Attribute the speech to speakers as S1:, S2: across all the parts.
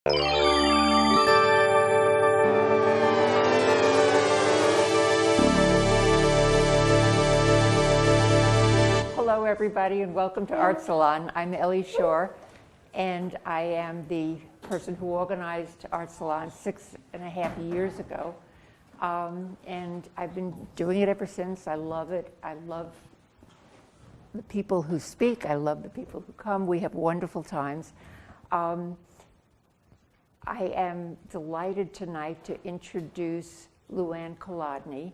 S1: Hello, everybody, and welcome to Art Salon. I'm Ellie Shore, and I am the person who organized Art Salon 6.5 years ago. And I've been doing it ever since. I love it. I love the people who speak. I love the people who come. We have wonderful times. I am delighted tonight to introduce Luann Colodny.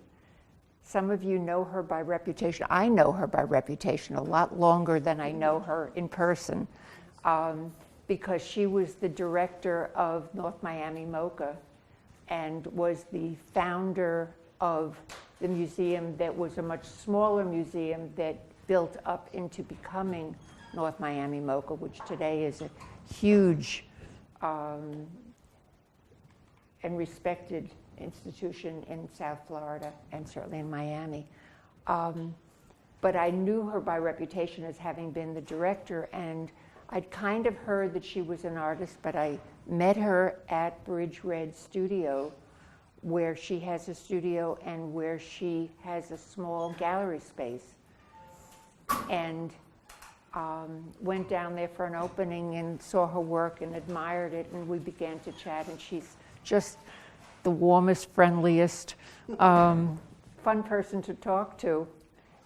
S1: Some of you know her by reputation. I know her by reputation a lot longer than I know her in person, because she was the director of North Miami MoCA and was the founder of the museum that was a much smaller museum that built up into becoming North Miami MoCA, which today is a huge and respected institution in South Florida and certainly in Miami. But I knew her by reputation as having been the director, and I'd kind of heard that she was an artist, but I met her at Bridge Red Studio, where she has a studio and where she has a small gallery space. And went down there for an opening and saw her work and admired it, and we began to chat, and she's just the warmest, friendliest, fun person to talk to.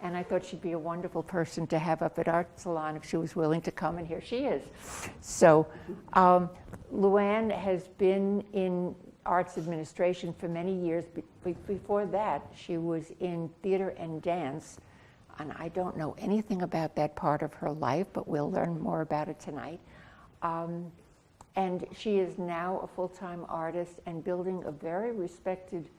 S1: And I thought she'd be a wonderful person to have up at Art Salon if she was willing to come, and here she is. So Luann has been in arts administration for many years. Before that, she was in theater and dance, and I don't know anything about that part of her life, but we'll learn more about it tonight. And she is now a full-time artist and building a very respected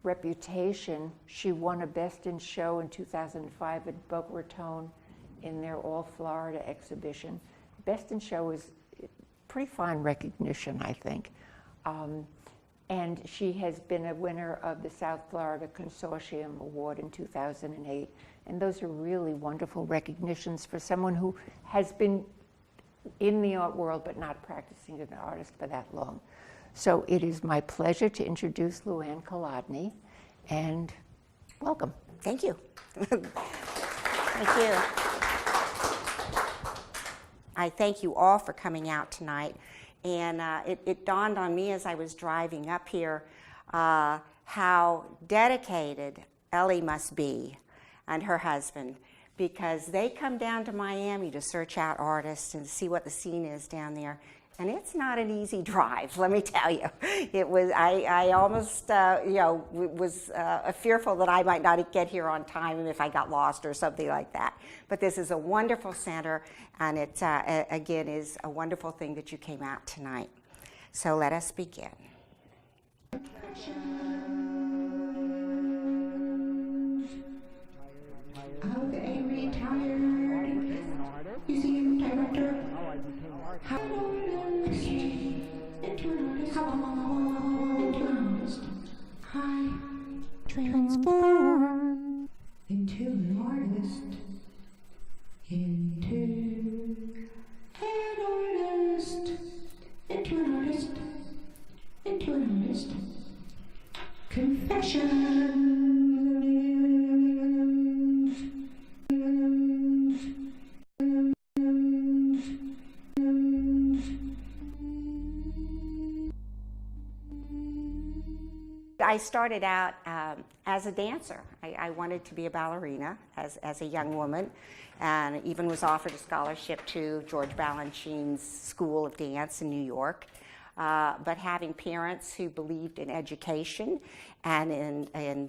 S1: reputation. She won a Best in Show in 2005 at Boca Raton in their All Florida exhibition. Best in Show is pretty fine recognition, I think. And she has been a winner of the South Florida Consortium Award in 2008. And those are really wonderful recognitions for someone who has been in the art world but not practicing as an artist for that long. So it is my pleasure to introduce Luann Colodny, and welcome.
S2: Thank you. Thank you. I thank you all for coming out tonight. And it dawned on me as I was driving up here how dedicated Ellie must be and her husband, because they come down to Miami to search out artists and see what the scene is down there. And it's not an easy drive, let me tell you. It was, I almost, was fearful that I might not get here on time if I got lost or something like that. But this is a wonderful center, and it, again, is a wonderful thing that you came out tonight. So let us begin.
S3: Of a retired museum director, how I transform into an artist, into an artist, into an artist, into an artist. Confessions.
S2: I started out as a dancer. I wanted to be a ballerina as a young woman, and even was offered a scholarship to George Balanchine's School of Dance in New York. But having parents who believed in education and in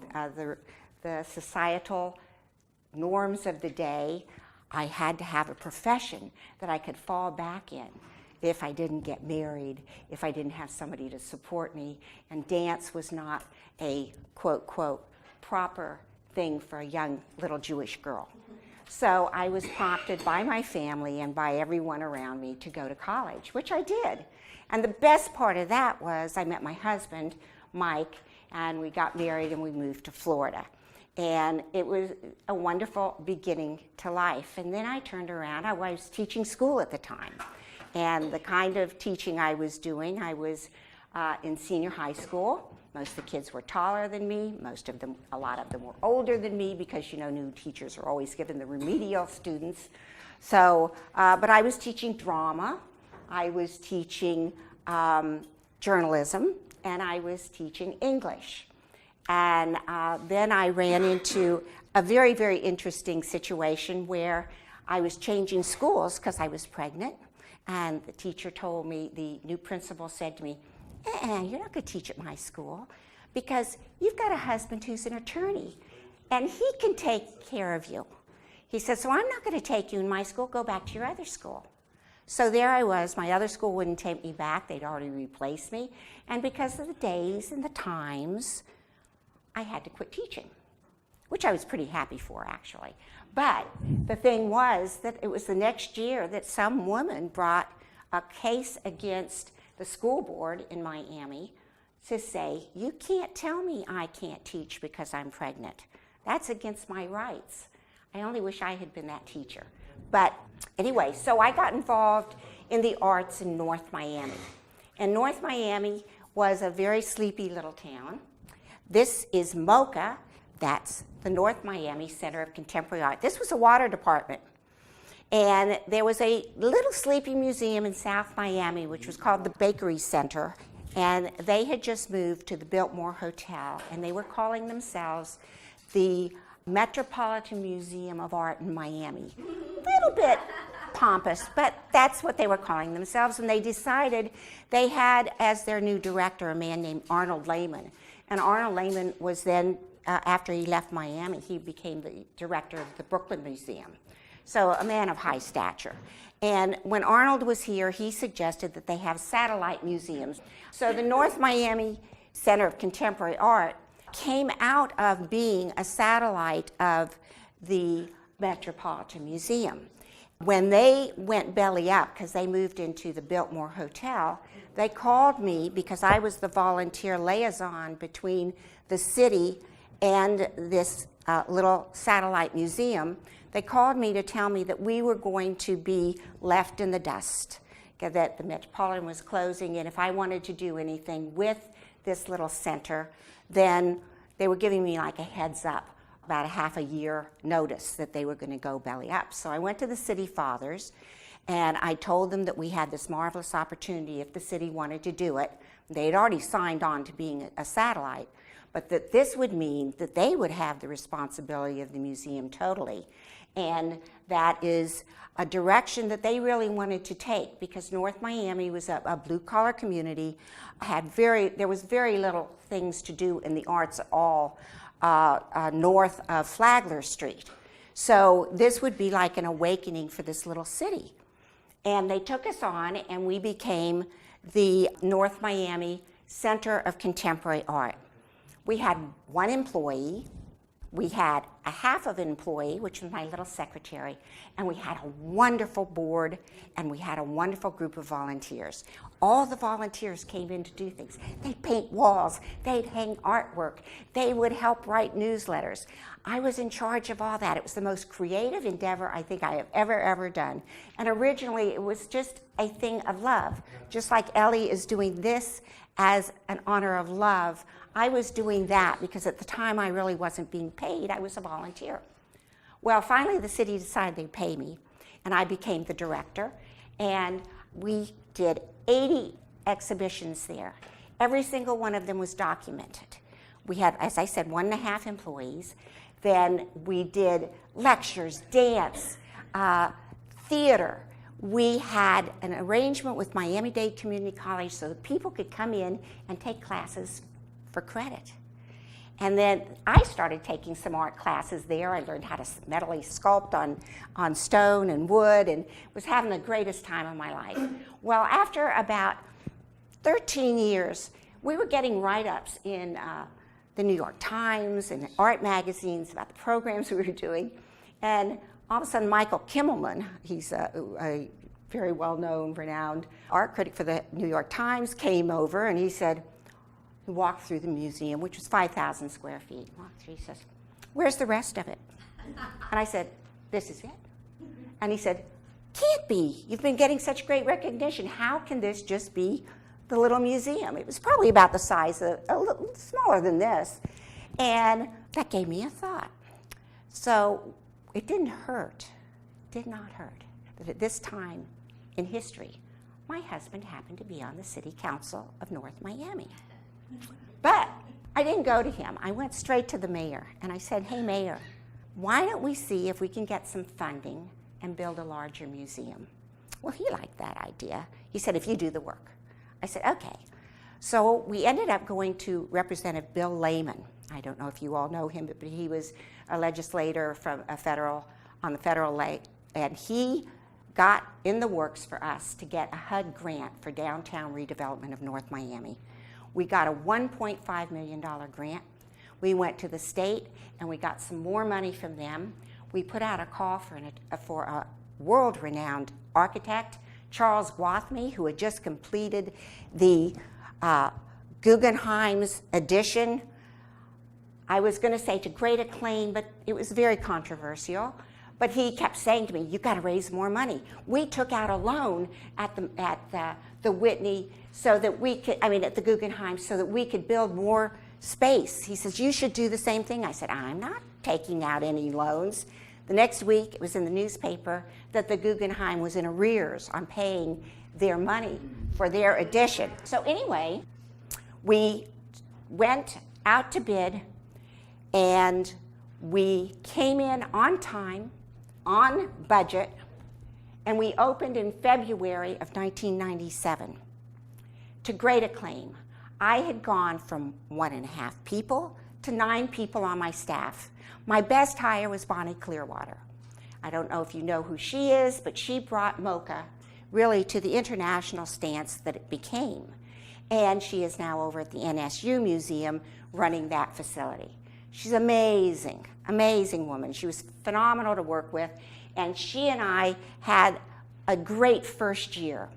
S2: the societal norms of the day, I had to have a profession that I could fall back in if I didn't get married, if I didn't have somebody to support me. And dance was not a, quote, quote, proper thing for a young little Jewish girl. So I was prompted by my family and by everyone around me to go to college, which I did. And the best part of that was I met my husband, Mike, and we got married and we moved to Florida. And it was a wonderful beginning to life. And then I turned around, I was teaching school at the time. And the kind of teaching I was doing, I was in senior high school. Most of the kids were taller than me. A lot of them were older than me because, you know, new teachers are always given the remedial students. So, but I was teaching drama, I was teaching journalism, and I was teaching English. And then I ran into a very, very interesting situation where I was changing schools because I was pregnant. And the teacher told me, the new principal said to me, you're not going to teach at my school because you've got a husband who's an attorney and he can take care of you. He said, so I'm not going to take you in my school, go back to your other school. So there I was, my other school wouldn't take me back, they'd already replaced me. And because of the days and the times, I had to quit teaching, which I was pretty happy for actually. But the thing was that it was the next year that some woman brought a case against the school board in Miami to say, you can't tell me I can't teach because I'm pregnant. That's against my rights. I only wish I had been that teacher. But anyway, so I got involved in the arts in North Miami. And North Miami was a very sleepy little town. This is MoCA, that's the North Miami Center of Contemporary Art. This was a water department. And there was a little sleepy museum in South Miami, which was called the Bakery Center. And they had just moved to the Biltmore Hotel, and they were calling themselves the Metropolitan Museum of Art in Miami. A little bit pompous, but that's what they were calling themselves. And they decided they had as their new director a man named Arnold Lehman. And Arnold Lehman was then, after he left Miami, he became the director of the Brooklyn Museum. So a man of high stature. And when Arnold was here, he suggested that they have satellite museums. So the North Miami Center of Contemporary Art came out of being a satellite of the Metropolitan Museum. When they went belly up, because they moved into the Biltmore Hotel, they called me because I was the volunteer liaison between the city and this little satellite museum. They called me to tell me that we were going to be left in the dust, that the Metropolitan was closing, and if I wanted to do anything with this little center, then they were giving me like a heads up, about a half a year notice that they were going to go belly up. So I went to the city fathers, and I told them that we had this marvelous opportunity if the city wanted to do it. They had already signed on to being a satellite, but that this would mean that they would have the responsibility of the museum totally. And that is a direction that they really wanted to take because North Miami was a blue-collar community, there was very little things to do in the arts at all north of Flagler Street. So this would be like an awakening for this little city. And they took us on and we became the North Miami Center of Contemporary Art. We had one employee. We had a half of an employee, which was my little secretary, and we had a wonderful board, and we had a wonderful group of volunteers. All the volunteers came in to do things. They'd paint walls, they'd hang artwork, they would help write newsletters. I was in charge of all that. It was the most creative endeavor I think I have ever done. And originally it was just a thing of love. Just like Ellie is doing this as an honor of love, I was doing that because at the time I really wasn't being paid. I was a volunteer. Well, finally the city decided they'd pay me, and I became the director, and we did 80 exhibitions there. Every single one of them was documented. We had, as I said, 1.5 employees. Then we did lectures, dance, theater. We had an arrangement with Miami-Dade Community College so that people could come in and take classes for credit. And then I started taking some art classes there. I learned how to metally sculpt on stone and wood and was having the greatest time of my life. Well, after about 13 years, we were getting write-ups in the New York Times and art magazines about the programs we were doing. And all of a sudden, Michael Kimmelman, he's a very well-known, renowned art critic for the New York Times, came over and he said, he walked through the museum, which was 5,000 square feet. Walked through, he says, "Where's the rest of it?" And I said, "This is it." And he said, can't be. You've been getting such great recognition. How can this just be the little museum? It was probably about the size of, a little smaller than this. And that gave me a thought. So it didn't hurt, did not hurt, that at this time in history, my husband happened to be on the City Council of North Miami. But I didn't go to him. I went straight to the mayor, and I said, hey, mayor, why don't we see if we can get some funding and build a larger museum? Well, he liked that idea. He said, if you do the work. I said, okay. So we ended up going to Representative Bill Lehman. I don't know if you all know him, but he was a legislator from on the federal level, and he got in the works for us to get a HUD grant for downtown redevelopment of North Miami. We got a $1.5 million grant. We went to the state and we got some more money from them. We put out a call for a world-renowned architect, Charles Guathmy, who had just completed the Guggenheim's addition. I was going to say to great acclaim, but it was very controversial. But he kept saying to me, you've got to raise more money. We took out a loan at the Whitney so that we could, at the Guggenheim, so that we could build more space. He says, you should do the same thing. I said, I'm not taking out any loans. The next week, it was in the newspaper that the Guggenheim was in arrears on paying their money for their addition. So anyway, we went out to bid, and we came in on time, on budget, and we opened in February of 1997 to great acclaim. I had gone from 1.5 people to 9 people on my staff. My best hire was Bonnie Clearwater. I don't know if you know who she is, but she brought MoCA really to the international stance that it became. And she is now over at the NSU Museum running that facility. She's amazing, amazing woman. She was phenomenal to work with, and she and I had a great first year.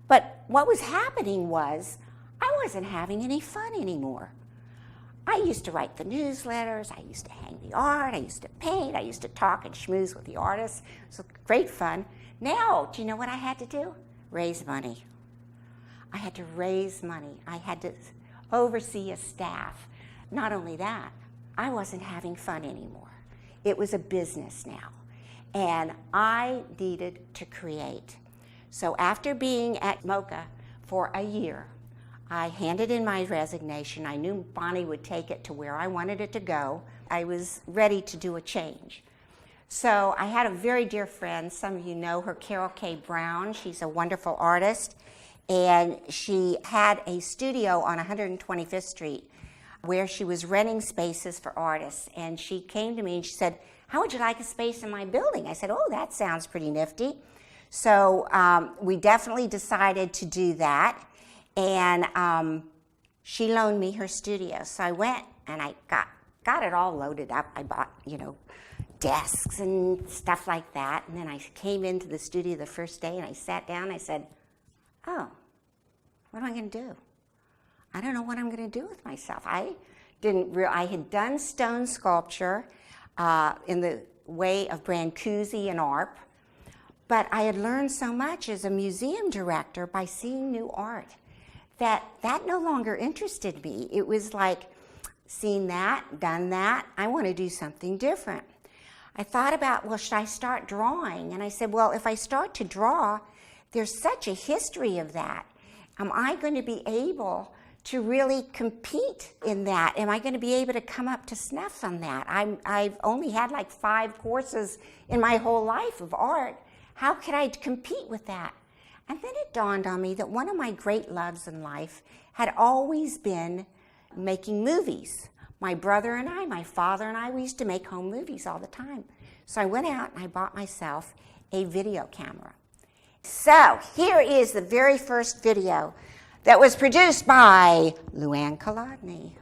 S2: But what was happening was I wasn't having any fun anymore. I used to write the newsletters, I used to hang the art, I used to paint, I used to talk and schmooze with the artists. It was great fun. Now, do you know what I had to do? Raise money. I had to raise money. I had to oversee a staff. Not only that, I wasn't having fun anymore. It was a business now, and I needed to create. So after being at MoCA for a year, I handed in my resignation. I knew Bonnie would take it to where I wanted it to go. I was ready to do a change. So I had a very dear friend, some of you know her, Carol K. Brown. She's a wonderful artist, and she had a studio on 125th Street where she was renting spaces for artists. And she came to me and she said, how would you like a space in my building? I said, oh, that sounds pretty nifty. So we definitely decided to do that. And she loaned me her studio. So I went and I got it all loaded up. I bought, desks and stuff like that. And then I came into the studio the first day and I sat down and I said, oh, what am I going to do? I don't know what I'm going to do with myself. I had done stone sculpture in the way of Brancusi and ARP, but I had learned so much as a museum director by seeing new art that no longer interested me. It was like, seen that, done that, I want to do something different. I thought about, well, should I start drawing? And I said, well, if I start to draw, there's such a history of that. Am I going to be able to really compete in that? Am I going to be able to come up to snuff on that? I've only had like 5 courses in my whole life of art. How could I compete with that? And then it dawned on me that one of my great loves in life had always been making movies. My brother and I, my father and I, we used to make home movies all the time. So I went out and I bought myself a video camera. So here is the very first video that was produced by Luann Colodny.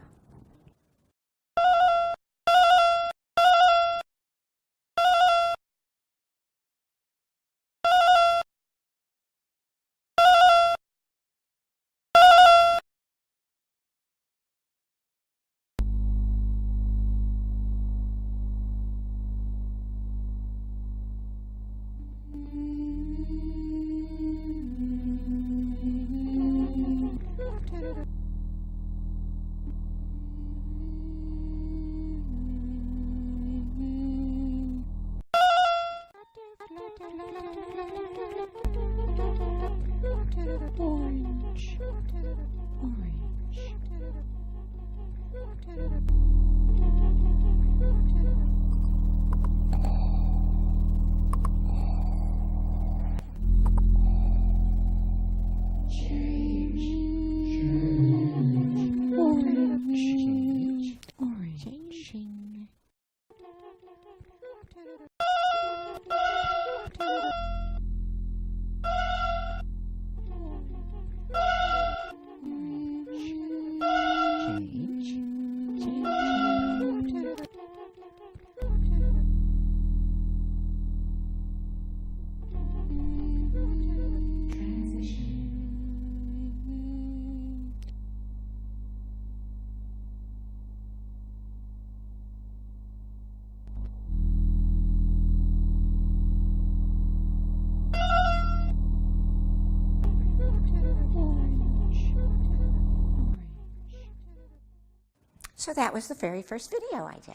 S2: So that was the very first video I did.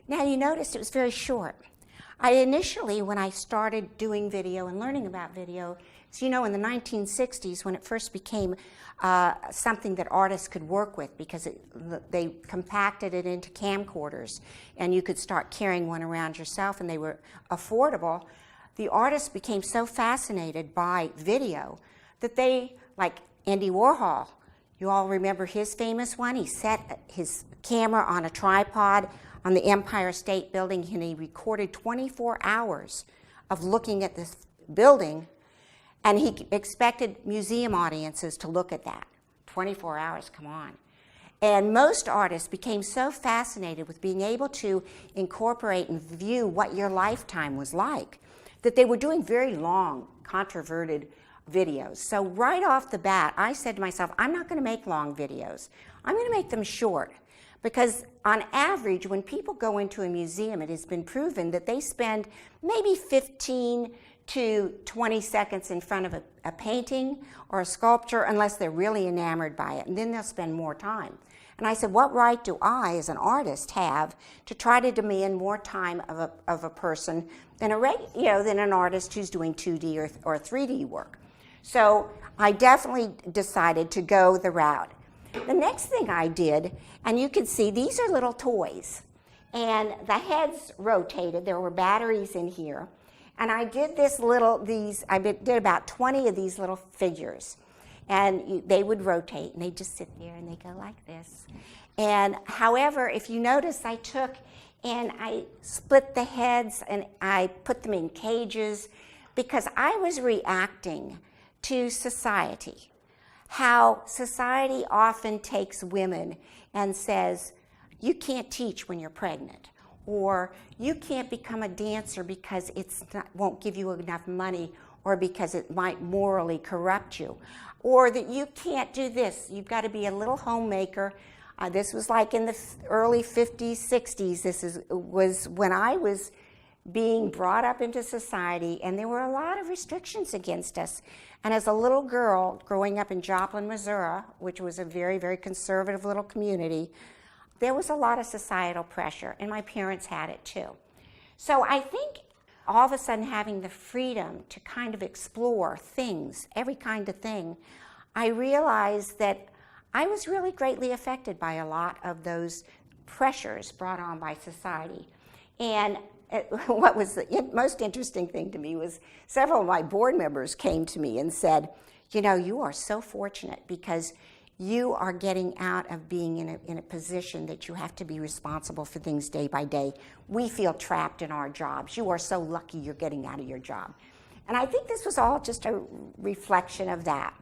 S2: Now you noticed it was very short. I initially, when I started doing video and learning about video, so you know, in the 1960s, when it first became something that artists could work with, because they compacted it into camcorders, and you could start carrying one around yourself, and they were affordable, the artists became so fascinated by video that they, like Andy Warhol, you all remember his famous one? He set his camera on a tripod on the Empire State Building, and he recorded 24 hours of looking at this building, and he expected museum audiences to look at that. 24 hours, come on. And most artists became so fascinated with being able to incorporate and view what your lifetime was like that they were doing very long, controverted videos. So right off the bat, I said to myself, I'm not going to make long videos. I'm going to make them short. Because on average, when people go into a museum, it has been proven that they spend maybe 15 to 20 seconds in front of a painting or a sculpture, unless they're really enamored by it, and then they'll spend more time. And I said, what right do I, as an artist, have to try to demand more time of a person than than an artist who's doing 2D or 3D work? So I definitely decided to go the route. The next thing I did, and you can see these are little toys, and the heads rotated. There were batteries in here, and I did I did about 20 of these little figures, and they would rotate, and they just sit there and they go like this. And however, if you notice, I took and I split the heads and I put them in cages because I was reacting to society. How society often takes women and says, you can't teach when you're pregnant, or you can't become a dancer because won't give you enough money, or because it might morally corrupt you, or that you can't do this, you've got to be a little homemaker. This was like in the early 50s, 60s. This was when I was being brought up into society, and there were a lot of restrictions against us. And as a little girl growing up in Joplin, Missouri, which was a very, very conservative little community, there was a lot of societal pressure, and my parents had it too. So I think all of a sudden having the freedom to kind of explore things, every kind of thing, I realized that I was really greatly affected by a lot of those pressures brought on by society. And what was the most interesting thing to me was several of my board members came to me and said, you know, you are so fortunate because you are getting out of being in a position that you have to be responsible for things day by day. We feel trapped in our jobs. You are so lucky you're getting out of your job. And I think this was all just a reflection of that.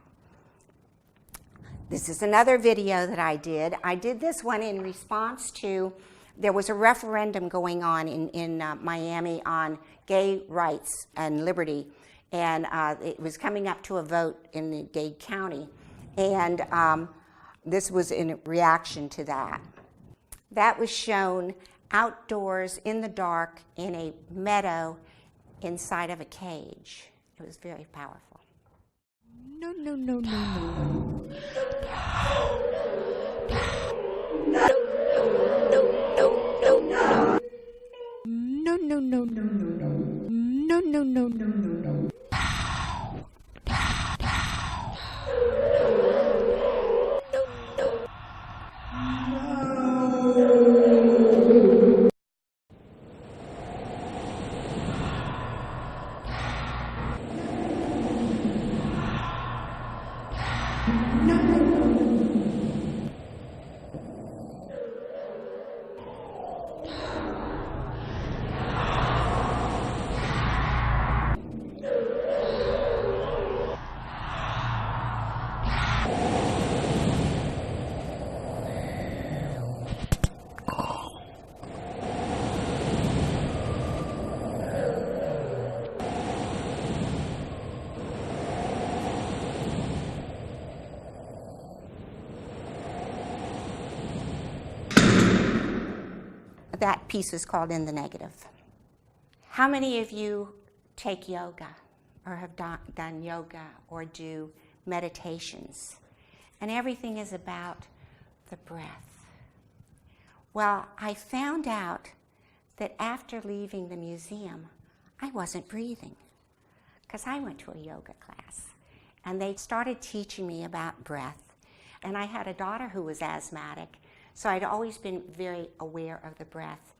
S2: This is another video that I did. I did this one in response to, there was a referendum going on in Miami on gay rights and liberty, and it was coming up to a vote in the Dade County, and this was in reaction to that. That was shown outdoors in the dark in a meadow inside of a cage. It was very powerful.
S3: No, no, no, no, no. No, no, no, no, no, no. No, no, no, no, no, no.
S2: That piece is called In the Negative. How many of you take yoga or have done yoga or do meditations? And everything is about the breath. Well, I found out that after leaving the museum, I wasn't breathing, because I went to a yoga class, and they started teaching me about breath. And I had a daughter who was asthmatic, so I'd always been very aware of the breath.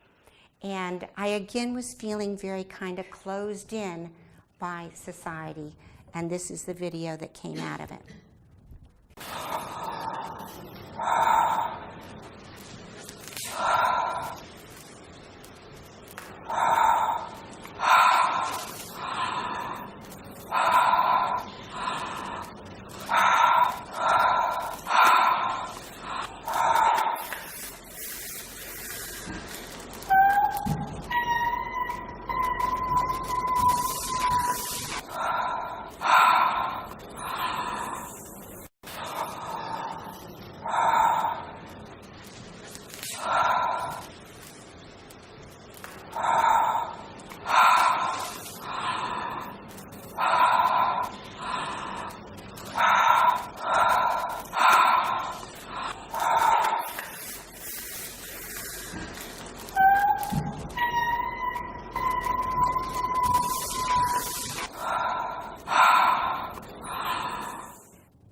S2: And I again was feeling very kind of closed in by society, and this is the video that came out of it.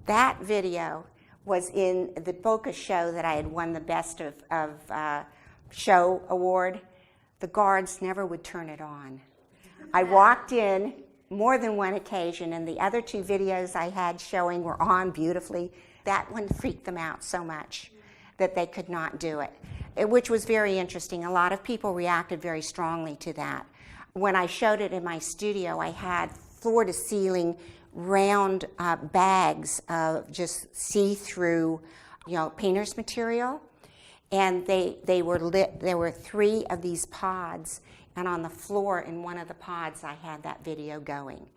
S2: That video was in the Boca show that I had won the Best of Show award. The guards never would turn it on. I walked in more than one occasion, and the other two videos I had showing were on beautifully. That one freaked them out so much that they could not do it, which was very interesting. A lot of people reacted very strongly to that. When I showed it in my studio, I had floor-to-ceiling round bags of just see-through, painter's material, and they were lit. There were 3 of these pods, and on the floor in one of the pods, I had that video going.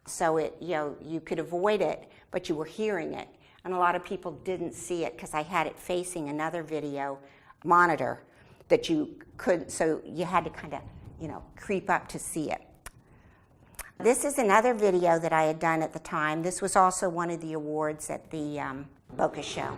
S2: So it, you could avoid it, but you were hearing it, and a lot of people didn't see it because I had it facing another video monitor that you couldn't. So you had to kind of, creep up to see it. This is another video that I had done at the time. This was also one of the awards at the Boca show.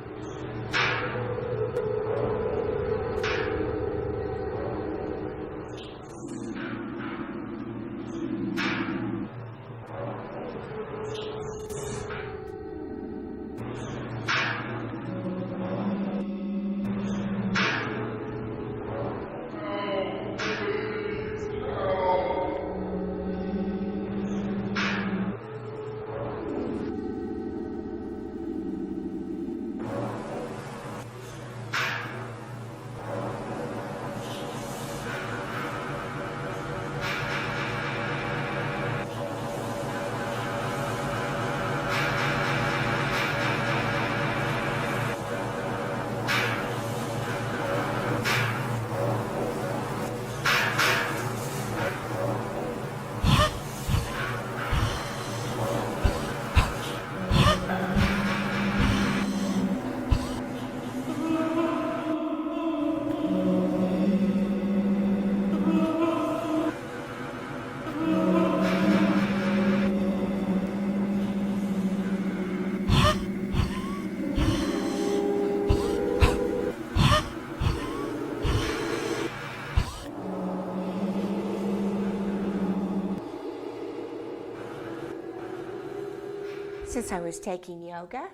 S2: Since I was taking yoga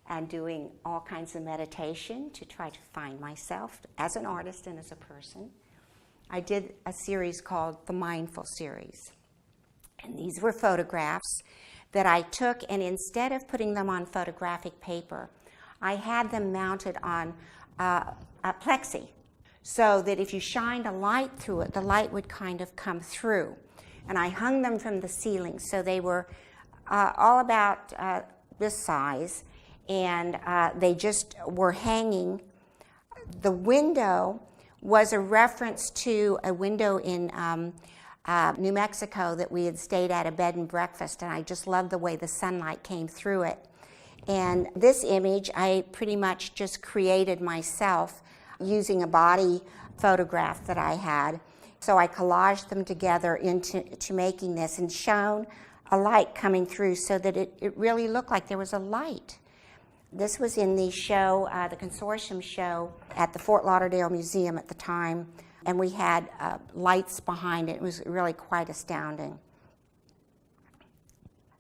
S2: and doing all kinds of meditation to try to find myself as an artist and as a person, I did a series called the Mindful Series. And these were photographs that I took, and instead of putting them on photographic paper, I had them mounted on a plexi, so that if you shined a light through it, the light would kind of come through. And I hung them from the ceiling, so they were all about this size, and they just were hanging. The window was a reference to a window in New Mexico that we had stayed at, a bed and breakfast, and I just loved the way the sunlight came through it. And this image I pretty much just created myself using a body photograph that I had. So I collaged them together into making this, and shown a light coming through so that it really looked like there was a light This was in the show, the Consortium show at the Fort Lauderdale Museum at the time, and we had lights behind it. It was really quite astounding.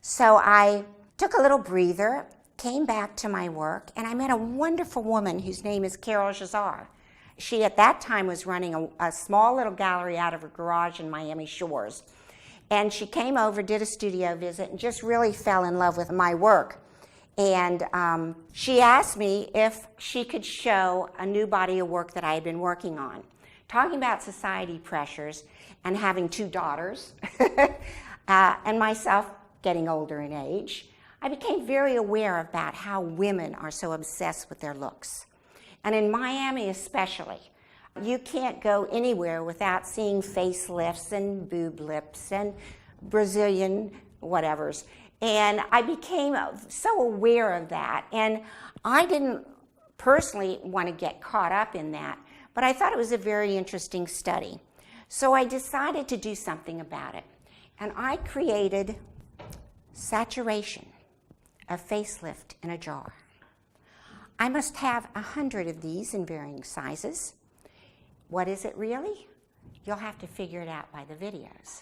S2: So I took a little breather, came back to my work, and I met a wonderful woman whose name is Carol Jazar. She at that time was running a small little gallery out of her garage in Miami Shores. And she came over, did a studio visit, and just really fell in love with my work. And she asked me if she could show a new body of work that I had been working on. Talking about society pressures and having 2 daughters and myself getting older in age, I became very aware about how women are so obsessed with their looks. And in Miami especially, you can't go anywhere without seeing facelifts and boob lips and Brazilian whatevers. And I became so aware of that. And I didn't personally want to get caught up in that, but I thought it was a very interesting study. So I decided to do something about it. And I created saturation, a facelift in a jar. I must have 100 of these in varying sizes. What is it really? You'll have to figure it out by the videos.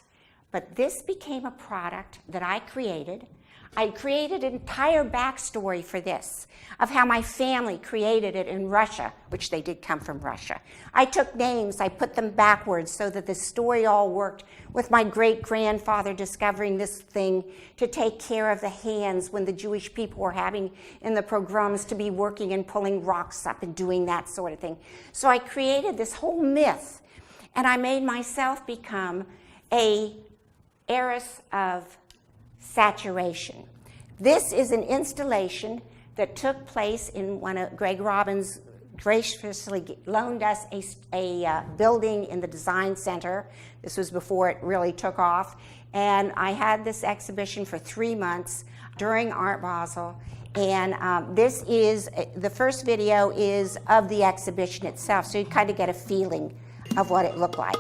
S2: But this became a product that I created. I created an entire backstory for this, of how my family created it in Russia, which they did come from Russia. I took names, I put them backwards so that the story all worked, with my great-grandfather discovering this thing to take care of the hands when the Jewish people were having in the pogroms to be working and pulling rocks up and doing that sort of thing. So I created this whole myth, and I made myself become a heiress of saturation. This is an installation that took place in one of Greg Robbins graciously loaned us a building in the Design Center. This was before it really took off. And I had this exhibition for 3 months during Art Basel. And this is, the first video is of the exhibition itself, so you kind of get a feeling of what it looked like.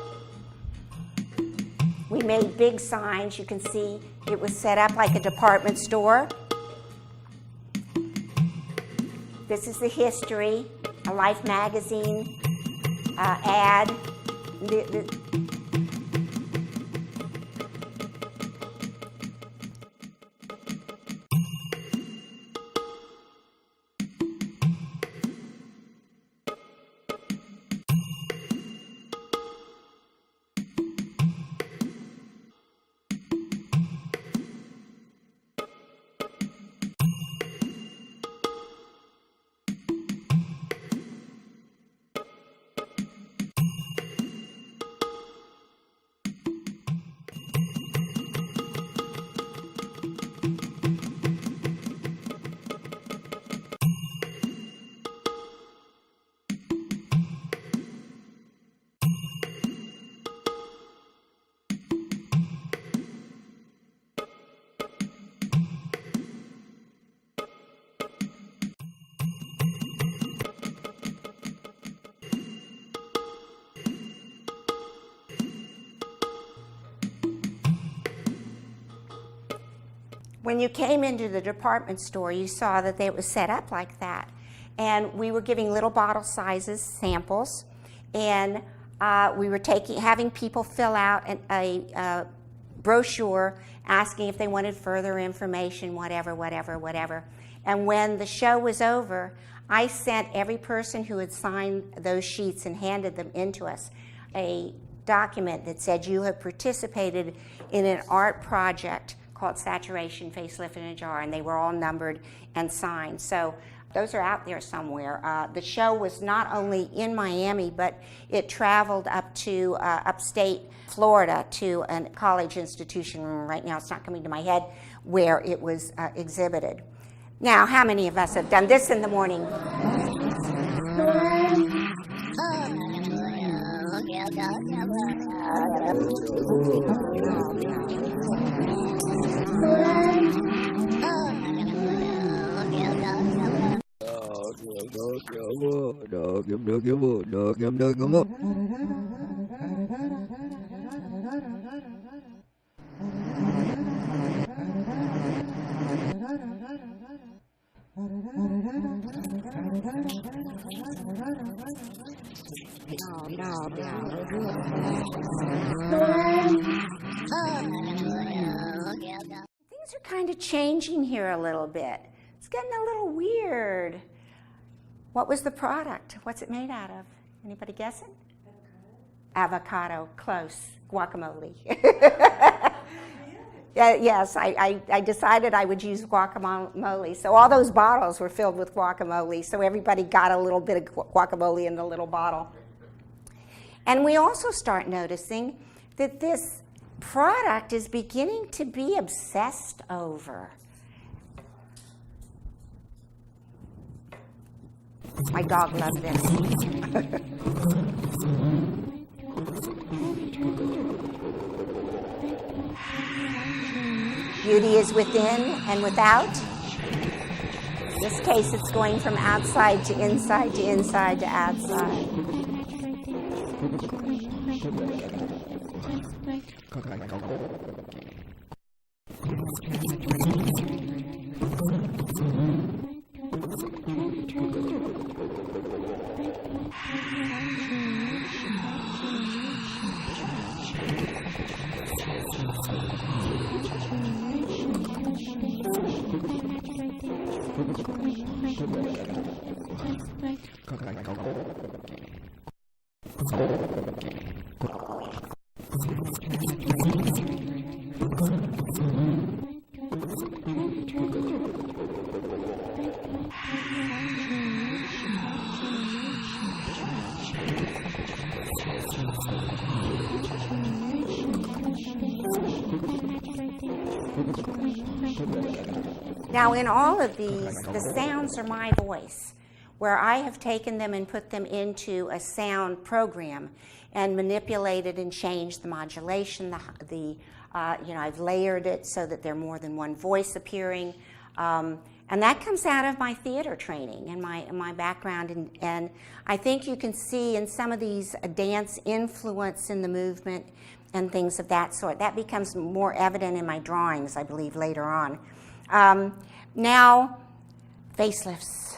S2: We made big signs. You can see it was set up like a department store. This is the history, a Life magazine ad. When you came into the department store, you saw that it was set up like that. And we were giving little bottle sizes, samples, and we were having people fill out a brochure asking if they wanted further information, whatever. And when the show was over, I sent every person who had signed those sheets and handed them into us a document that said, you have participated in an art project called Saturation, Facelift in a Jar, and they were all numbered and signed. So those are out there somewhere. The show was not only in Miami, but it traveled up to upstate Florida to a college institution. Right now it's not coming to my head, where it was exhibited. Now, how many of us have done this in the morning? Things are kind of changing here a little bit. It's getting a little weird. What was the product? What's it made out of? Anybody guessing? Avocado. Close. Guacamole. Yes, I decided I would use guacamole. So all those bottles were filled with guacamole. So everybody got a little bit of guacamole in the little bottle. And we also start noticing that this product is beginning to be obsessed over. My dog loved this. Beauty is within and without. In this case, it's going from outside to inside to inside to outside. Now, in all of these, the sounds are my voice, where I have taken them and put them into a sound program and manipulated and changed the modulation. I've layered it so that there are more than one voice appearing, and that comes out of my theater training and my background. And I think you can see in some of these a dance influence in the movement and things of that sort. That becomes more evident in my drawings, I believe, later on. Now, facelifts.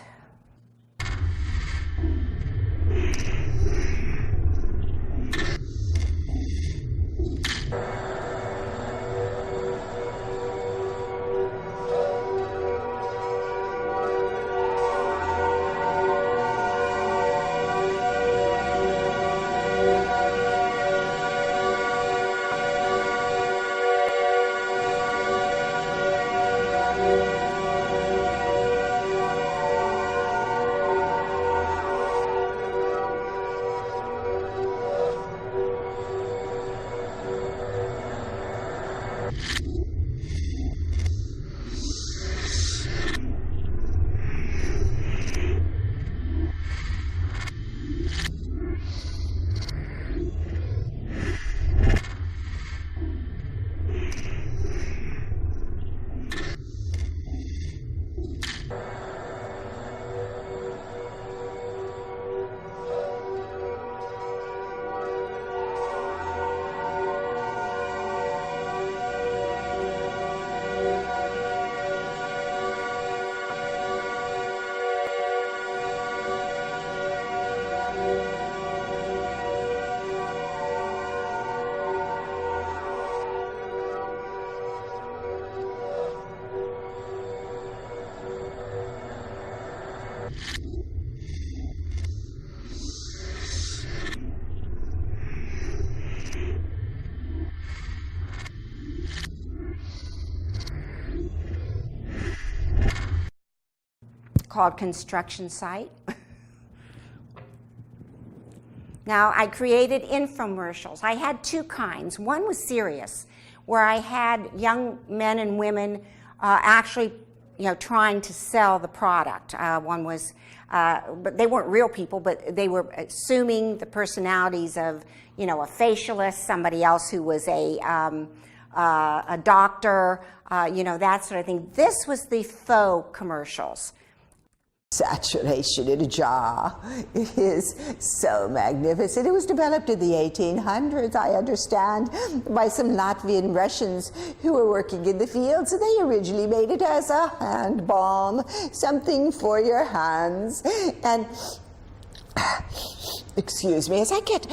S2: Called construction site. Now, I created infomercials. I had two kinds. One was serious, where I had young men and women actually, trying to sell the product. One was, but they weren't real people, but they were assuming the personalities of, a facialist, somebody else who was a doctor, that sort of thing. This was the faux commercials.
S4: Saturation in a jar. It is so magnificent. It was developed in the 1800s, I understand, by some Latvian Russians who were working in the fields, and they originally made it as a hand balm, something for your hands. And, excuse me, as I get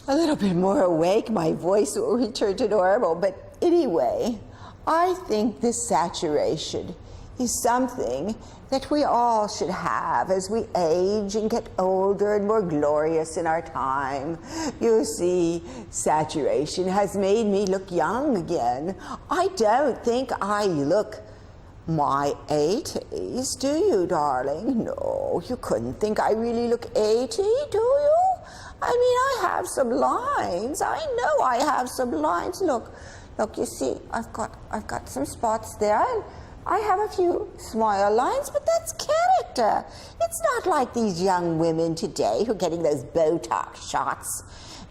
S4: a little bit more awake, my voice will return to normal. But anyway, I think this saturation is something that we all should have as we age and get older and more glorious in our time. You see, saturation has made me look young again. I don't think I look my 80s, do you, darling? No, you couldn't think I really look 80, do you? I mean, I have some lines. I know I have some lines. Look, you see, I've got some spots there. And I have a few smile lines, but that's character. It's not like these young women today who are getting those Botox shots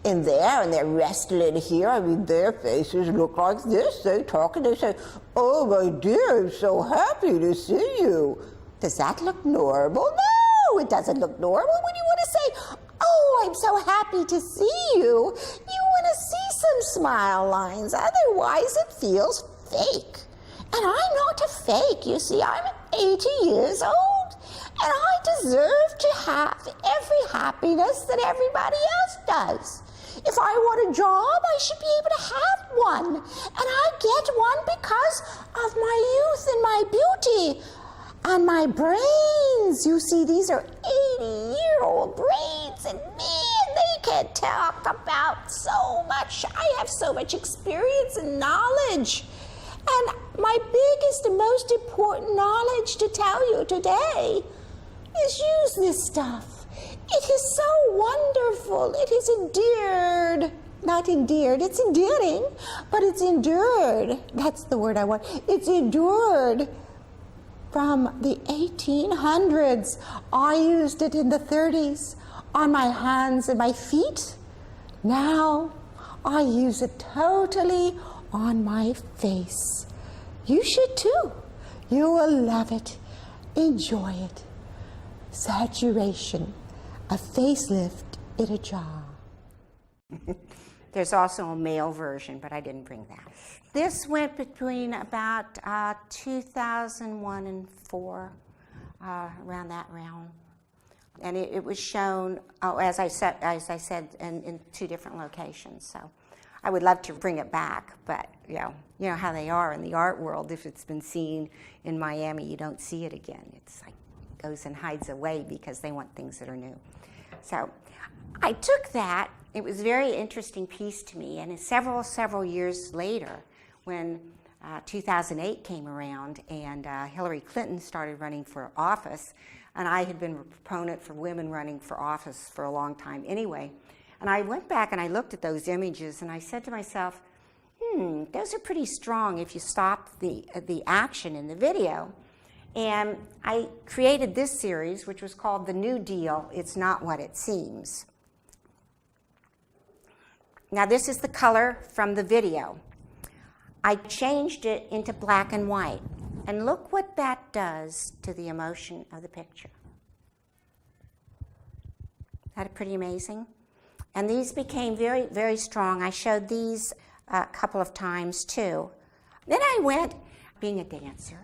S4: in there and they're wrestling here. I mean, their faces look like this. They talk and they say, "Oh, my dear, I'm so happy to see you." Does that look normal? No, it doesn't look normal. When you want to say, "Oh, I'm so happy to see you," you want to see some smile lines. Otherwise, it feels fake. And I'm not a fake, you see. I'm 80 years old, and I deserve to have every happiness that everybody else does. If I want a job, I should be able to have one. And I get one because of my youth and my beauty and my brains. You see, these are 80-year-old brains, and man, they can talk about so much. I have so much experience and knowledge. And my biggest and most important knowledge to tell you today is use this stuff. It is so wonderful. It is endeared. Not endeared, it's endearing, but it's endured. That's the word I want. It's endured from the 1800s. I used it in the 30s on my hands and my feet. Now I use it totally on my face. You should too. You will love it. Enjoy it. Saturation, a facelift in a jar.
S2: There's also a male version, but I didn't bring that. This went between about 2001 and 4, around that realm. And it was shown, as I said, in 2 different locations. So I would love to bring it back, but you know how they are in the art world. If it's been seen in Miami, you don't see it again. It's like goes and hides away because they want things that are new. So I took that. It was a very interesting piece to me, and several years later, when 2008 came around and Hillary Clinton started running for office, and I had been a proponent for women running for office for a long time anyway. And I went back and I looked at those images and I said to myself, those are pretty strong if you stop the action in the video. And I created this series, which was called The New Deal, It's Not What It Seems. Now this is the color from the video. I changed it into black and white. And look what that does to the emotion of the picture. Isn't that pretty amazing? And these became very, very strong. I showed these a couple of times too. Then I went, being a dancer,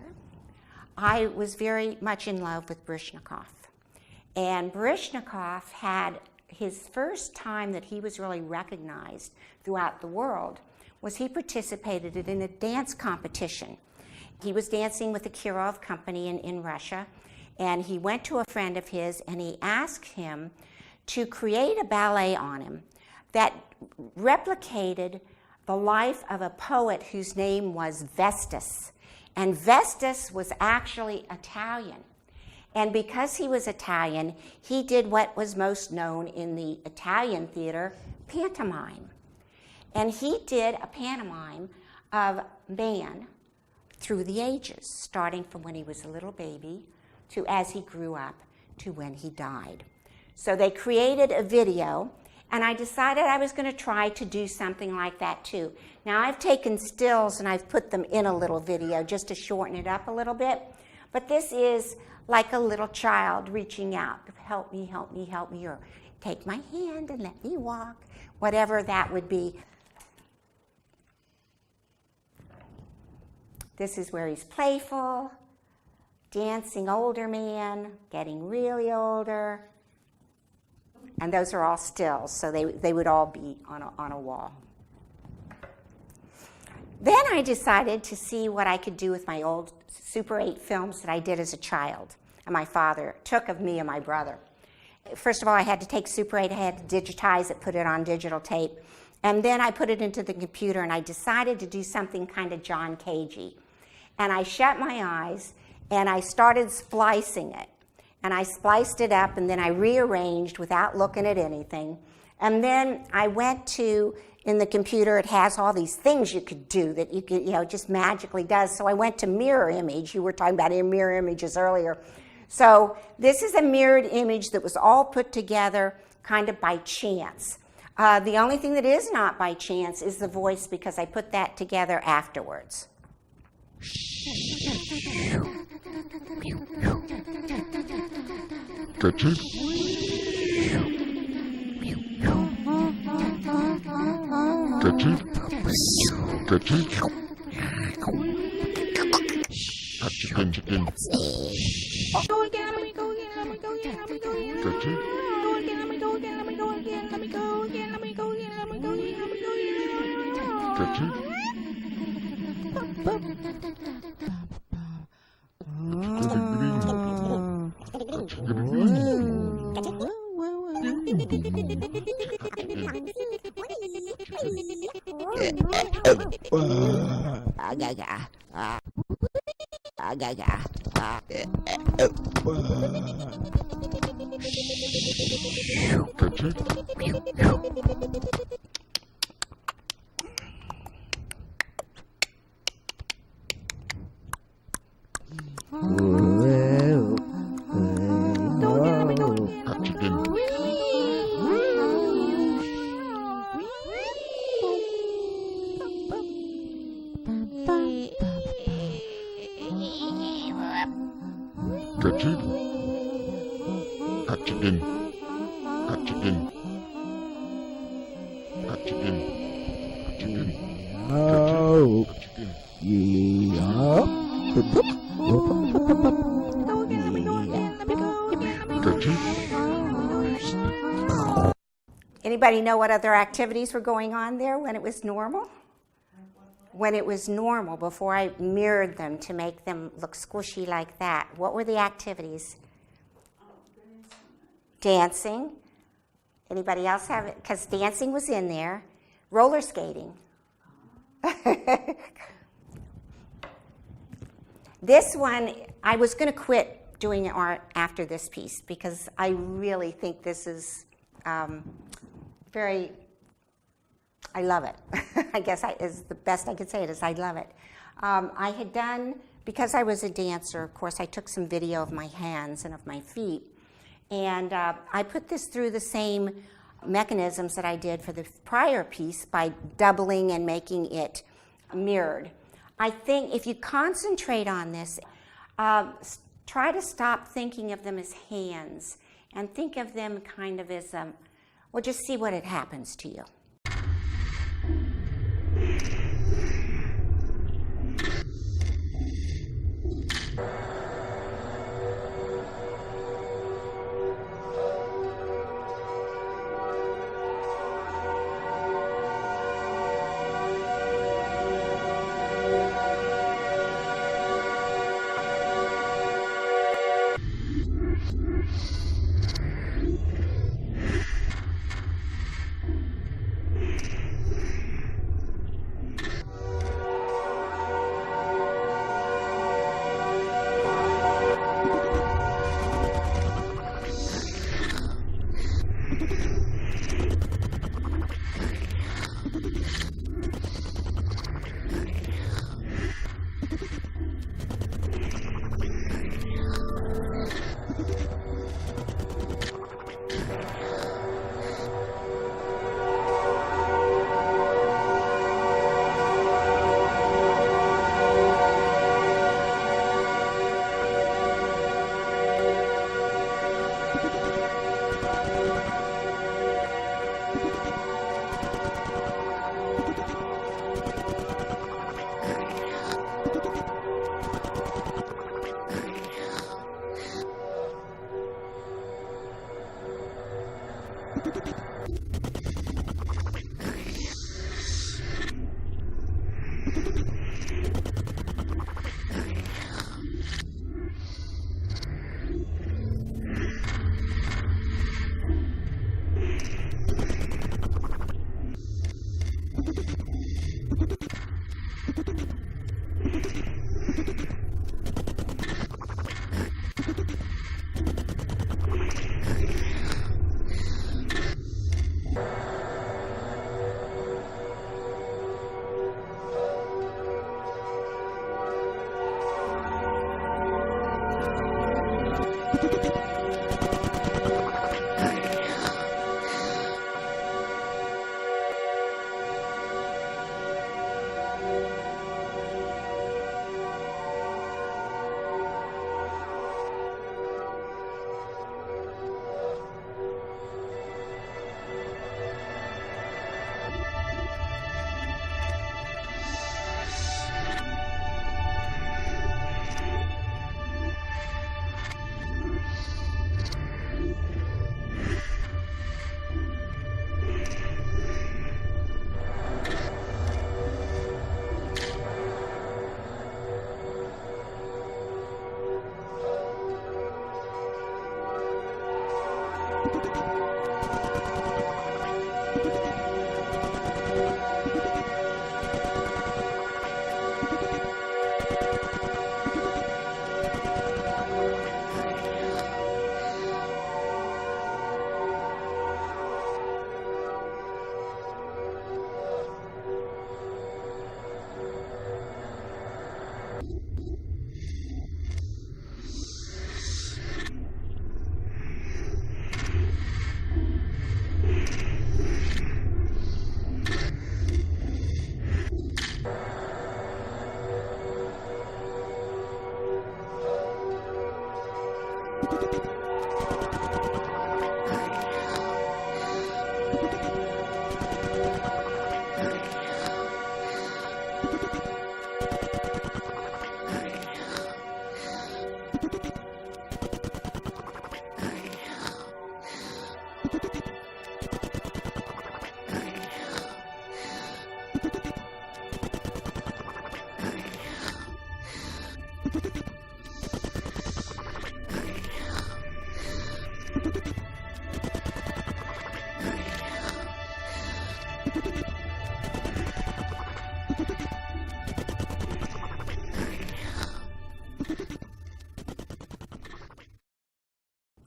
S2: I was very much in love with Baryshnikov. And Baryshnikov had his first time that he was really recognized throughout the world was he participated in a dance competition. He was dancing with the Kirov company in Russia, and he went to a friend of his and he asked him to create a ballet on him that replicated the life of a poet whose name was Vestas. And Vestas was actually Italian. And because he was Italian, he did what was most known in the Italian theater, pantomime. And he did a pantomime of man through the ages, starting from when he was a little baby to as he grew up to when he died. So they created a video, and I decided I was going to try to do something like that too. Now I've taken stills and I've put them in a little video just to shorten it up a little bit, But this is like a little child reaching out, help me, help me, help me, or take my hand and let me walk, whatever that would be. This is where he's playful, dancing older man, getting really older. And those are all stills, so they would all be on a wall. Then I decided to see what I could do with my old Super 8 films that I did as a child, and my father took of me and my brother. First of all, I had to take Super 8, I had to digitize it, put it on digital tape, and then I put it into the computer, and I decided to do something kind of John Cagey. And I shut my eyes, and I started splicing it. And I spliced it up, and then I rearranged without looking at anything. And then I went to, in the computer, it has all these things you could do that you could, it just magically does. So I went to mirror image. You were talking about mirror images earlier. So this is a mirrored image that was all put together kind of by chance. The only thing that is not by chance is the voice, because I put that together afterwards.
S5: Gotcha. Gotcha. Gotcha.
S3: Go again, let me go again, let me go again, let me go again.
S5: Gotcha.
S3: Go again, let me go again, let me go again, let me go again, let me go again, let me go again, let me go again.
S5: Gotcha.
S2: Anybody know what other activities were going on there when it was normal? When it was normal, before I mirrored them to make them look squishy like that, what were the activities? Dancing. Anybody else have it? Because dancing was in there. Roller skating. This one, I was going to quit doing art after this piece because I really think this is I love it. I guess is the best I could say it is I love it. I had done, because I was a dancer, of course, I took some video of my hands and of my feet. And I put this through the same mechanisms that I did for the prior piece by doubling and making it mirrored. I think if you concentrate on this, try to stop thinking of them as hands and think of them kind of as, well, just see what it happens to you.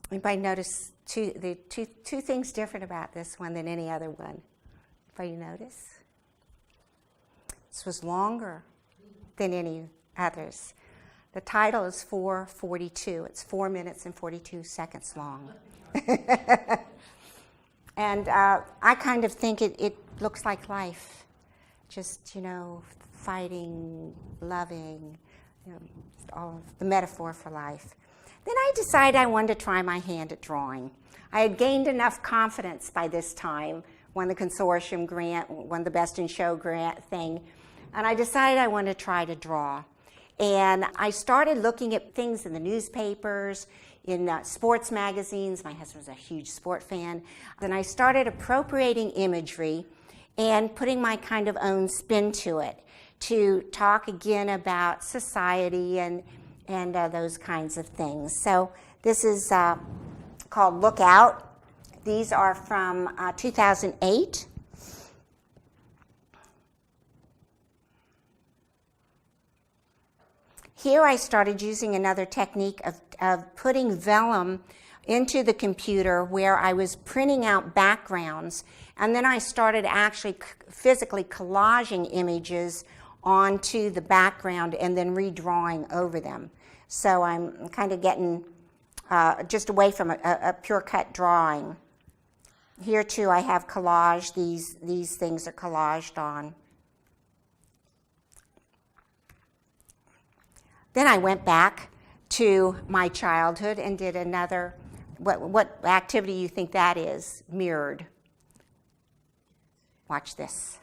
S2: Anybody notice two things different about this one than any other one? Anybody notice? This was longer than any others. The title is 4:42. It's 4 minutes and 42 seconds long. And I kind of think it looks like life. Just, fighting, loving, all of the metaphor for life. Then I decided I wanted to try my hand at drawing. I had gained enough confidence by this time, won the Consortium grant, won the Best in Show grant thing, and I decided I wanted to try to draw. And I started looking at things in the newspapers, in sports magazines. My husband was a huge sport fan. Then I started appropriating imagery and putting my kind of own spin to it, to talk again about society and those kinds of things. So this is called Look Out. These are from 2008. Here I started using another technique of putting vellum into the computer where I was printing out backgrounds, and then I started actually physically collaging images onto the background and then redrawing over them. So I'm kind of getting just away from a pure cut drawing. Here too I have collage. These things are collaged on. Then I went back to my childhood and did another, what activity you think that is? Mirrored. Watch this.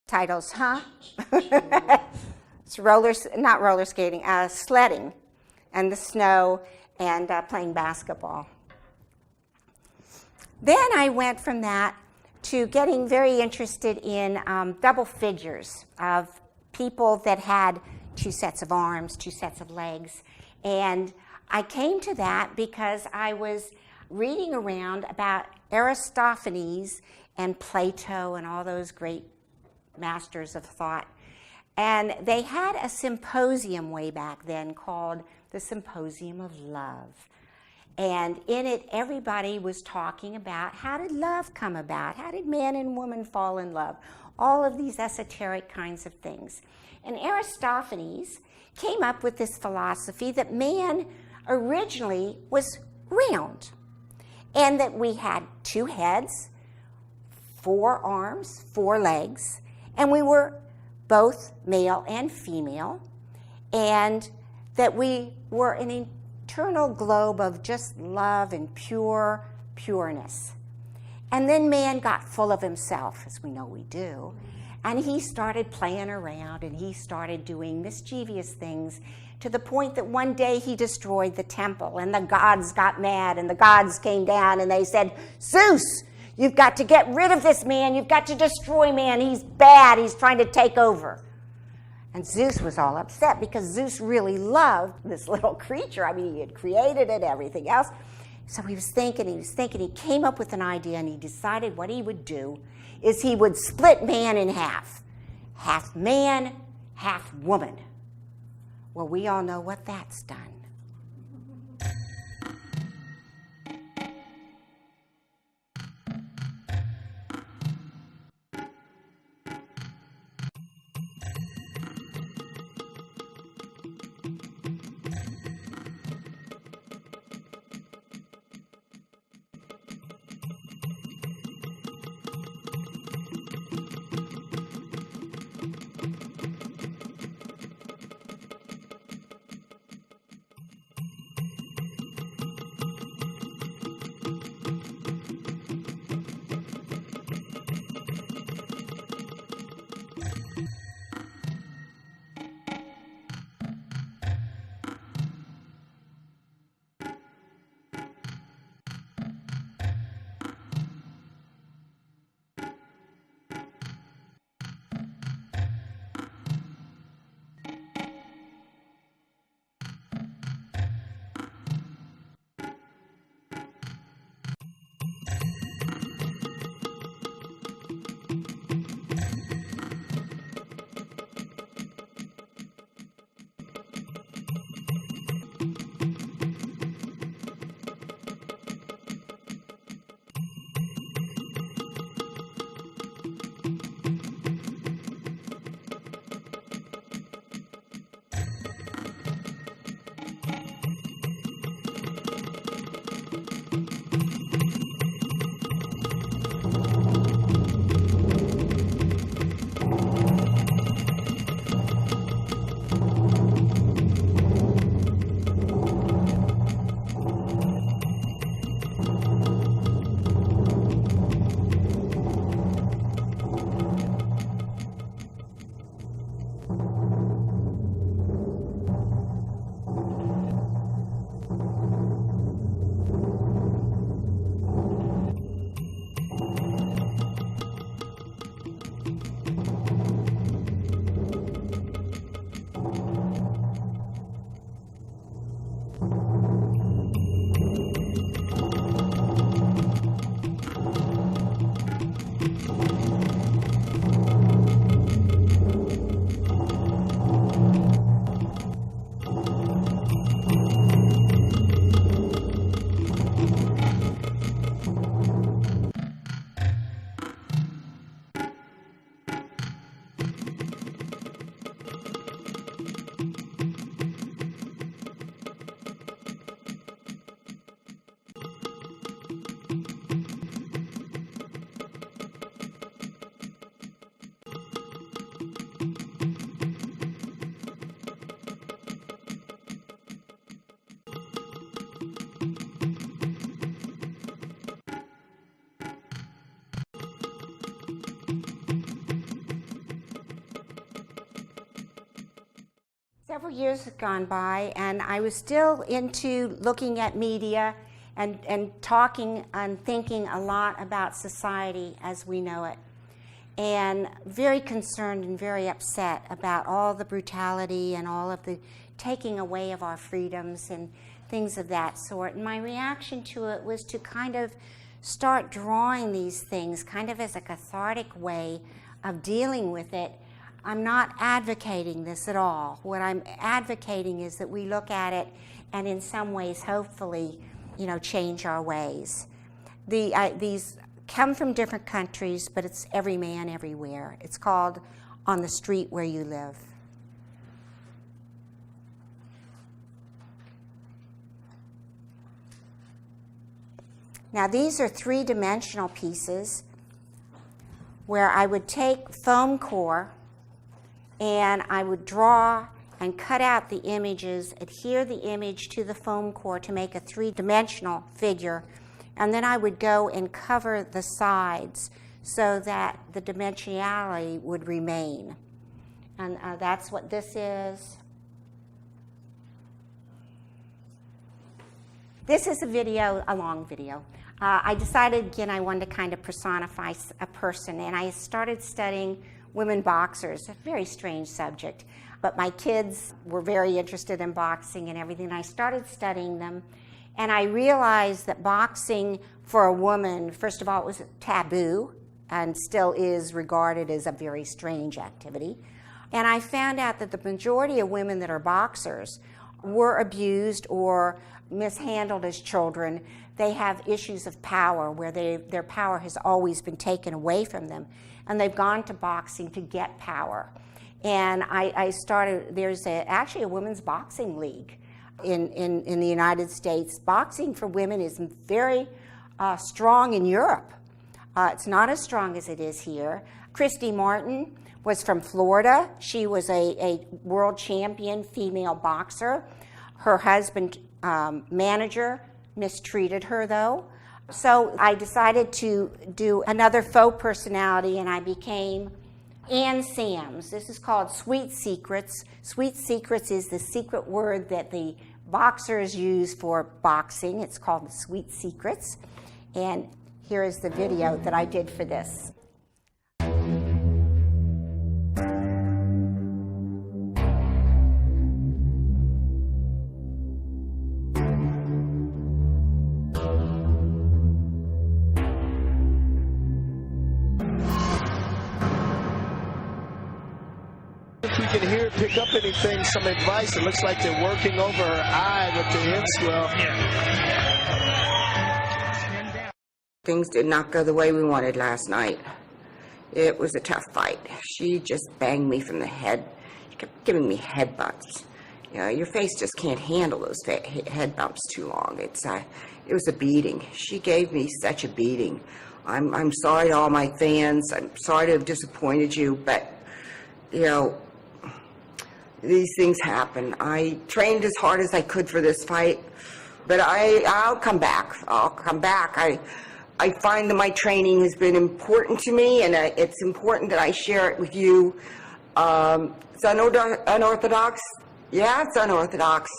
S2: Titles, huh? It's not roller skating, sledding, and the snow, and playing basketball. Then I went from that to getting very interested in double figures of people that had two sets of arms, two sets of legs. And I came to that because I was reading around about Aristophanes and Plato and all those great masters of thought. And they had a symposium way back then called the Symposium of Love. And in it, everybody was talking about how did love come about? How did man and woman fall in love? All of these esoteric kinds of things. And Aristophanes came up with this philosophy that man originally was round, and that we had two heads, four arms, four legs, and we were both male and female, and that we were an eternal globe of just love and pureness. And then man got full of himself, as we know we do, and he started playing around, and he started doing mischievous things to the point that one day he destroyed the temple, and the gods got mad, and the gods came down, and they said, Zeus, you've got to get rid of this man. You've got to destroy man. He's bad. He's trying to take over. And Zeus was all upset because Zeus really loved this little creature. I mean, he had created it, everything else. So he was thinking. He came up with an idea, and he decided what he would do is he would split man in half. Half man, half woman. Well, we all know what that's done. Several years had gone by, and I was still into looking at media and talking and thinking a lot about society as we know it, and very concerned and very upset about all the brutality and all of the taking away of our freedoms and things of that sort. And my reaction to it was to kind of start drawing these things kind of as a cathartic way of dealing with it. I'm not advocating this at all. What I'm advocating is that we look at it and in some ways, hopefully, change our ways. These come from different countries, but it's every man, everywhere. It's called On the Street Where You Live. Now these are three-dimensional pieces where I would take foam core and I would draw and cut out the images, adhere the image to the foam core to make a three-dimensional figure, and then I would go and cover the sides so that the dimensionality would remain. And that's what this is. This is a long video. I decided, again, I wanted to kind of personify a person, and I started studying women boxers, a very strange subject. But my kids were very interested in boxing and everything, and I started studying them. And I realized that boxing for a woman, first of all, it was taboo and still is regarded as a very strange activity. And I found out that the majority of women that are boxers were abused or mishandled as children. They have issues of power where their power has always been taken away from them. And they've gone to boxing to get power. And I started, there's actually a women's boxing league in the United States. Boxing for women is very strong in Europe. It's not as strong as it is here. Christy Martin was from Florida. She was a world champion female boxer. Her husband, manager, mistreated her though. So I decided to do another faux personality, and I became Ann Sams. This is called Sweet Secrets. Sweet Secrets is the secret word that the boxers use for boxing. It's called Sweet Secrets. And here is the video that I did for this.
S6: If we can hear, pick up anything, some advice. It looks like they're working over her eye with the head swell.
S7: Things did not go the way we wanted last night. It was a tough fight. She just banged me from the head. She kept giving me head bumps. You know, your face just can't handle those head bumps too long. It was a beating. She gave me such a beating. I'm sorry to all my fans. I'm sorry to have disappointed you, but, you know, these things happen. I trained as hard as I could for this fight, but I'll come back. I'll come back. I find that my training has been important to me, and it's important that I share it with you. It's unorthodox. Yeah, it's unorthodox.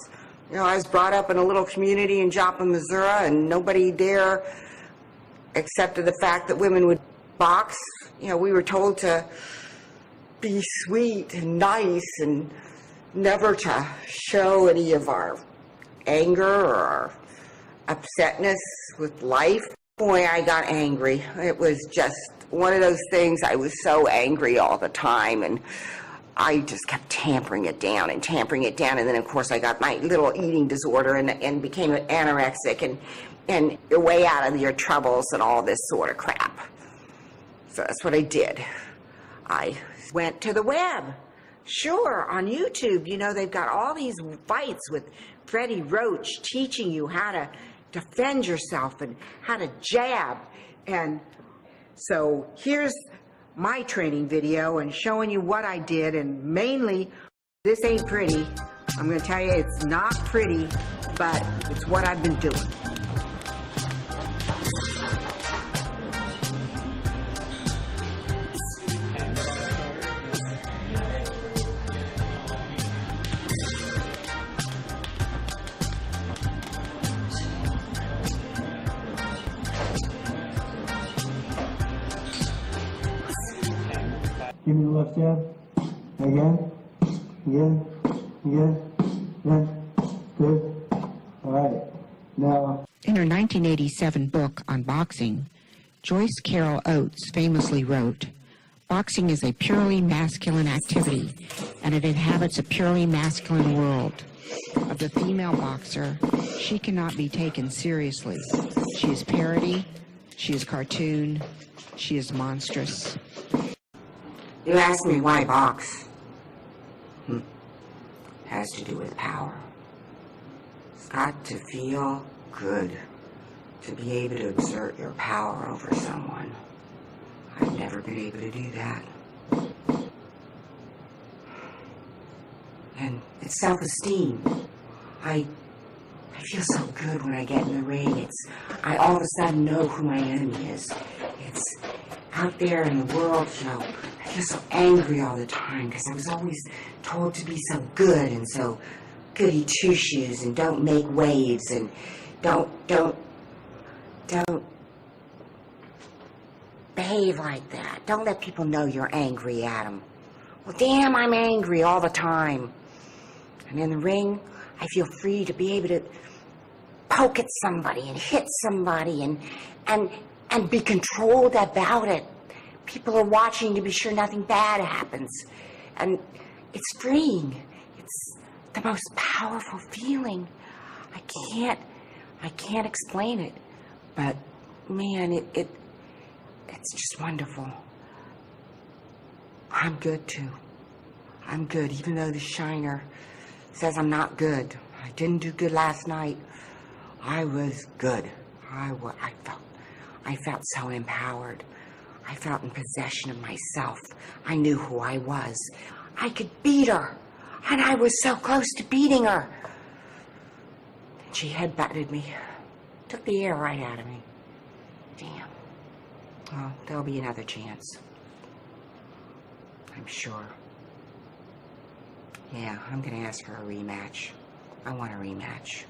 S7: You know, I was brought up in a little community in Joplin, Missouri, and nobody there accepted the fact that women would box. You know, we were told to be sweet and nice and never to show any of our anger or our upsetness with life. Boy, I got angry. It was just one of those things. I was so angry all the time, and I just kept tampering it down, and then of course I got my little eating disorder and became anorexic, and your way out of your troubles and all this sort of crap. So that's what I did. I went to the web. Sure, on YouTube, you know, they've got all these fights with Freddie Roach teaching you how to defend yourself and how to jab. And so here's my training video and showing you what I did, and mainly, this ain't pretty. I'm going to tell you, it's not pretty, but it's what I've been doing.
S8: give me the left jab. Again. Again. Again. Again. Good. All right. Now.
S9: In her 1987 book on boxing, Joyce Carol Oates famously wrote, "Boxing is a purely masculine activity, and it inhabits a purely masculine world. Of the female boxer, she cannot be taken seriously. She is parody, she is cartoon, she is monstrous."
S7: You ask me why box? Has to do with power. It's got to feel good to be able to exert your power over someone. I've never been able to do that. And it's self-esteem. I feel so good when I get in the ring. I all of a sudden know who my enemy is. It's out there in the world, I feel so angry all the time because I was always told to be so good and so goody two-shoes and don't make waves and don't behave like that. Don't let people know you're angry at them. Well, damn, I'm angry all the time. And in the ring, I feel free to be able to poke at somebody and hit somebody and be controlled about it. People are watching to be sure nothing bad happens. And it's freeing. It's the most powerful feeling. I can't explain it. But man, it's just wonderful. I'm good too. I'm good, even though the shiner says I'm not good. I didn't do good last night. I was good. I felt so empowered. I felt in possession of myself. I knew who I was. I could beat her, and I was so close to beating her. And she headbutted me, took the air right out of me. Damn. Well, there'll be another chance. I'm sure. Yeah, I'm gonna ask for a rematch. I want a rematch.